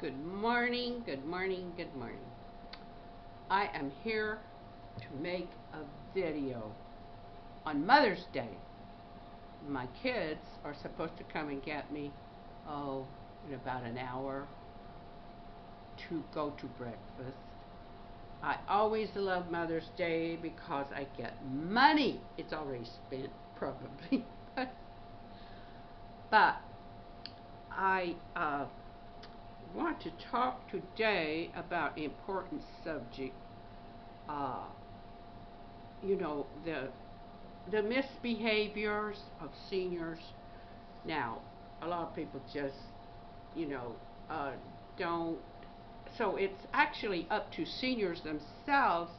Good morning, good morning, good morning. I am here to make a video on Mother's Day. My kids are supposed to come and get me, in about an hour to go to breakfast. I always love Mother's Day because I get money. It's already spent, probably. but I want to talk today about an important subject. Uh, the misbehaviors of seniors. Now, a lot of people just, you know, don't. So it's actually up to seniors themselves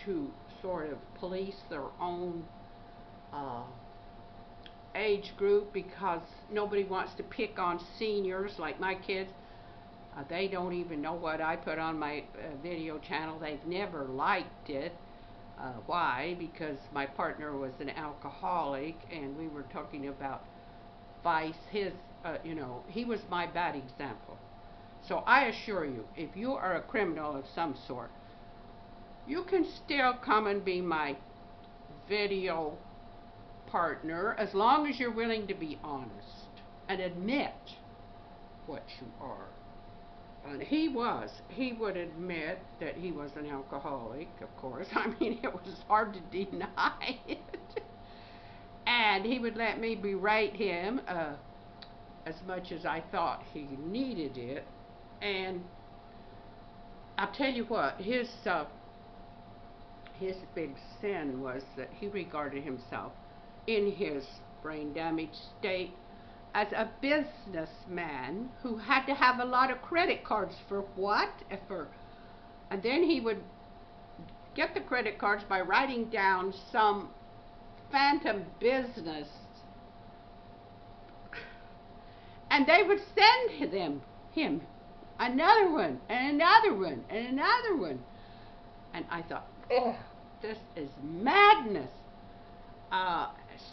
to sort of police their own age group, because nobody wants to pick on seniors like my kids. They don't even know what I put on my video channel. They've never liked it. Why? Because my partner was an alcoholic, and we were talking about vice. He was my bad example. So I assure you, if you are a criminal of some sort, you can still come and be my video partner as long as you're willing to be honest and admit what you are. And he would admit that he was an alcoholic, of course. I mean, it was hard to deny it. And he would let me berate him as much as I thought he needed it. And I'll tell you what, his big sin was that he regarded himself in his brain damaged state as a businessman who had to have a lot of credit cards for what? And then he would get the credit cards by writing down some phantom business, and they would send him another one and another one and another one. And I thought, oh, this is madness.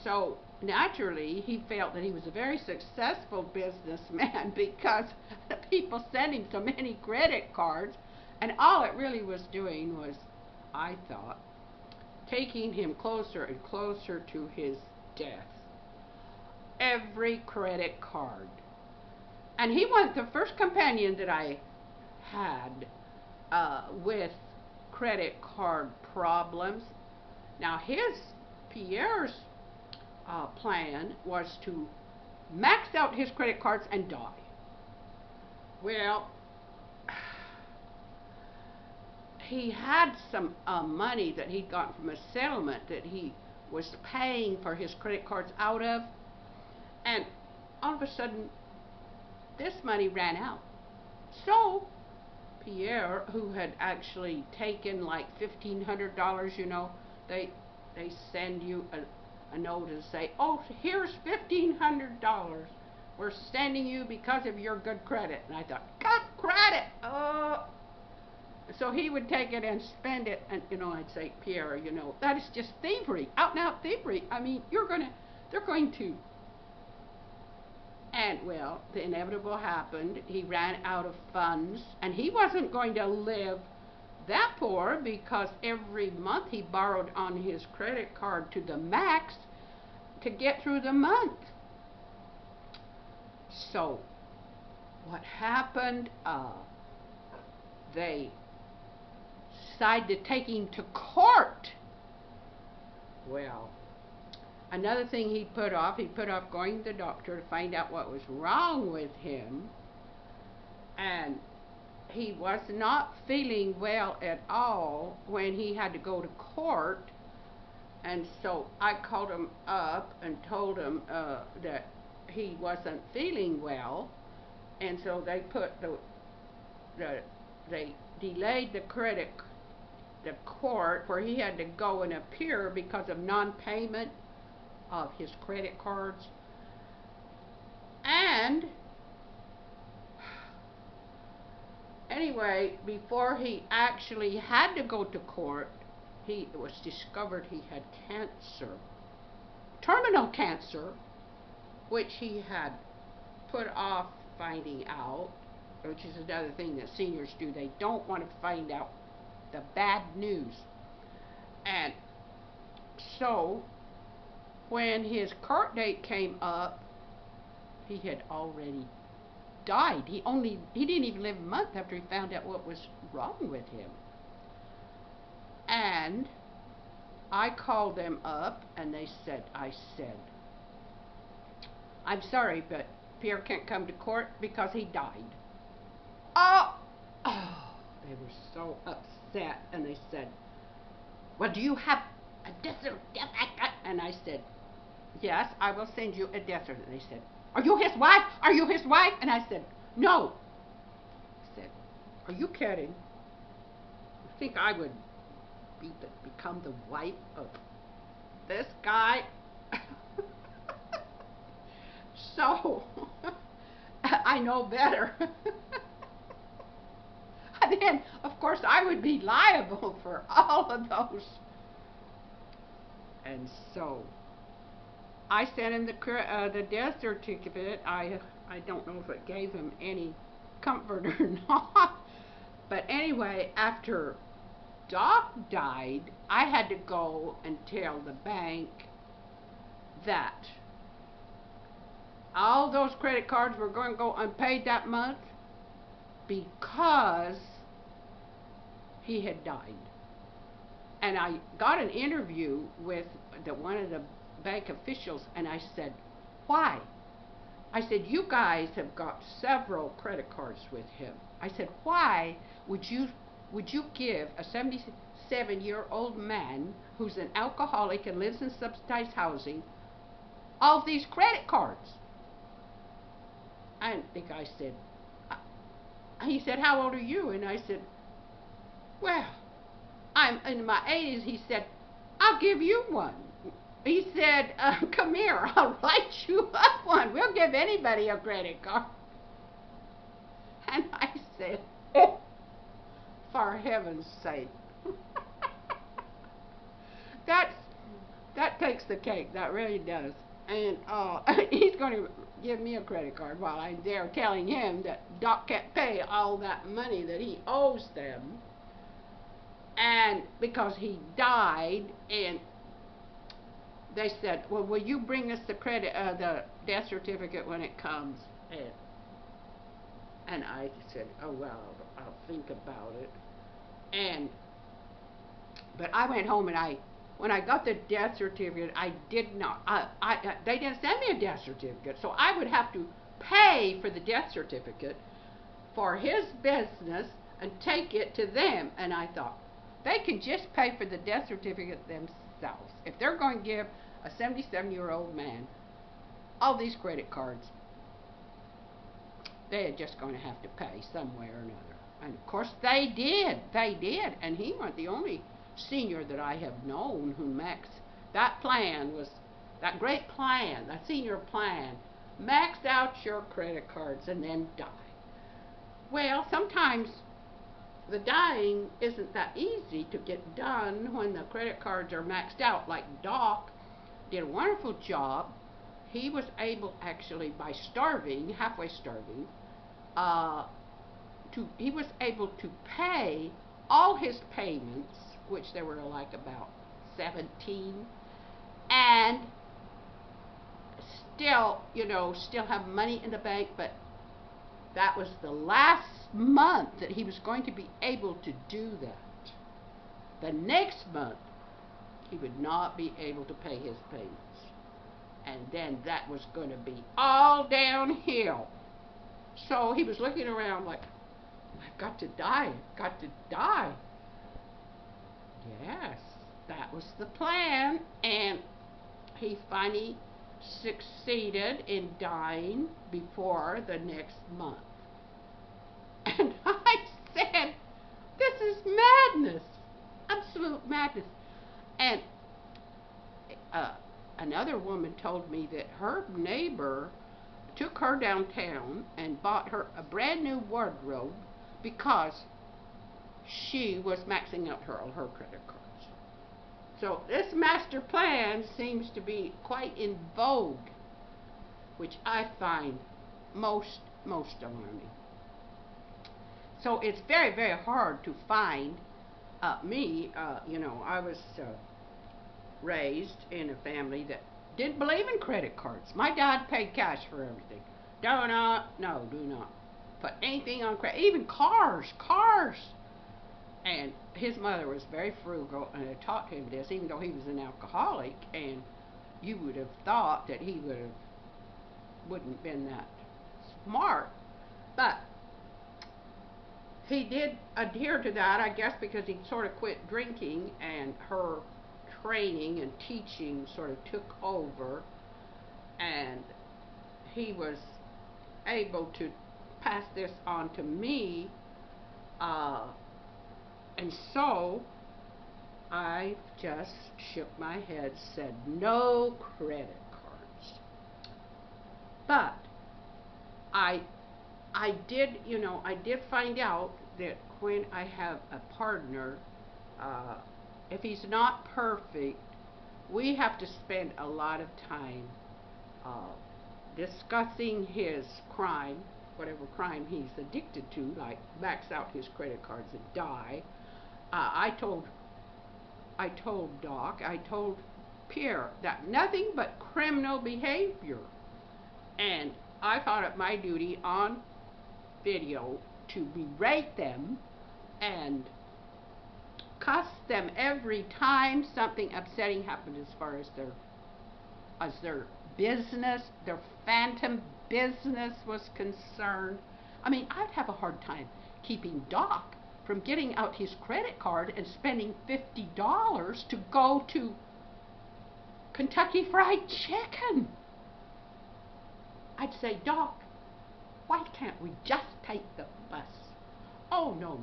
So naturally, he felt that he was a very successful businessman because the people sent him so many credit cards, and all it really was doing was, I thought, taking him closer and closer to his death. Every credit card. And he wasn't the first companion that I had with credit card problems. Now, Pierre's plan was to max out his credit cards and die. Well, he had some money that he'd gotten from a settlement that he was paying for his credit cards out of, and all of a sudden, this money ran out. So Pierre, who had actually taken like $1,500, they send you a note and say, oh, here's $1,500. We're sending you because of your good credit. And I thought, good credit! So he would take it and spend it, and I'd say, Pierre, that is just thievery, out and out thievery. I mean, they're going to. And well, the inevitable happened. He ran out of funds, and he wasn't going to live that poor, because every month he borrowed on his credit card to the max to get through the month. So what happened? They decided to take him to court. Well, another thing he put off going to the doctor to find out what was wrong with him. And he was not feeling well at all when he had to go to court. And so I called him up and told him that he wasn't feeling well. And so they put they delayed the court where he had to go and appear because of non-payment of his credit cards. And anyway, before he actually had to go to court, it was discovered he had cancer, terminal cancer, which he had put off finding out. which is another thing that seniors do. They don't want to find out the bad news. And so, when his court date came up, he had already died. He didn't even live a month after he found out what was wrong with him. And I called them up, and I said, I'm sorry, but Pierre can't come to court because he died. Oh, they were so upset, and they said, well, do you have a death certificate? And I said, yes, I will send you a death certificate. And they said, are you his wife? Are you his wife? And I said, no. I said, are you kidding? You think I would become the wife of this guy? So, I know better. And then, of course, I would be liable for all of those. And so, I sent him the death certificate. I don't know if it gave him any comfort or not. But anyway, after Doc died, I had to go and tell the bank that all those credit cards were going to go unpaid that month because he had died. And I got an interview with one of the bank officials, and I said, why? I said, you guys have got several credit cards with him. I said, why would you give a 77-year-old man who's an alcoholic and lives in subsidized housing all of these credit cards? And the guy said, he said, how old are you? And I said, well, I'm in my 80s. He said, I'll give you one. He said, come here, I'll write you up one. We'll give anybody a credit card. And I said, oh, for heaven's sake. That takes the cake, that really does. And he's going to give me a credit card while I'm there telling him that Doc can't pay all that money that he owes them. And because he died, and they said, well, will you bring us the death certificate when it comes? And I said, oh, well, I'll think about it. But I went home, and when I got the death certificate, I did not, they didn't send me a death certificate, so I would have to pay for the death certificate for his business and take it to them. And I thought, they can just pay for the death certificate themselves. If they're going to give a 77-year-old man all these credit cards, they're just going to have to pay some way or another. And of course they did. And he wasn't the only senior that I have known who that great plan, that senior plan, maxed out your credit cards and then died. Well, sometimes the dying isn't that easy to get done when the credit cards are maxed out. Like Doc did a wonderful job. He was able, actually, by starving, halfway starving, he was able to pay all his payments, which there were like about 17, and still have money in the bank. But that was the last month that he was going to be able to do that. The next month, he would not be able to pay his payments. And then that was going to be all downhill. So he was looking around like, I've got to die, Yes, that was the plan. And he finally succeeded in dying before the next month. And I said, this is madness, absolute madness. And another woman told me that her neighbor took her downtown and bought her a brand new wardrobe because she was maxing out all her credit cards. So this master plan seems to be quite in vogue, which I find most alarming. So it's very, very hard to find me. I was raised in a family that didn't believe in credit cards. My dad paid cash for everything. Do not put anything on credit, even cars. And his mother was very frugal and had taught him this, even though he was an alcoholic. And you would have thought that he wouldn't been that smart, but he did adhere to that, I guess, because he sort of quit drinking, and her training and teaching sort of took over, and he was able to pass this on to me, and so I just shook my head, said no credit cards. But I did find out that when I have a partner, if he's not perfect, we have to spend a lot of time discussing his crime, whatever crime he's addicted to, like max out his credit cards and die. I told Doc, I told Pierre that nothing but criminal behavior, and I thought it my duty on video to berate them and cuss them every time something upsetting happened as far as their business, their phantom business was concerned. I mean, I'd have a hard time keeping Doc from getting out his credit card and spending $50 to go to Kentucky Fried Chicken. I'd say, Doc, why can't we just take the bus? Oh, no.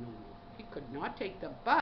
He could not take the bus.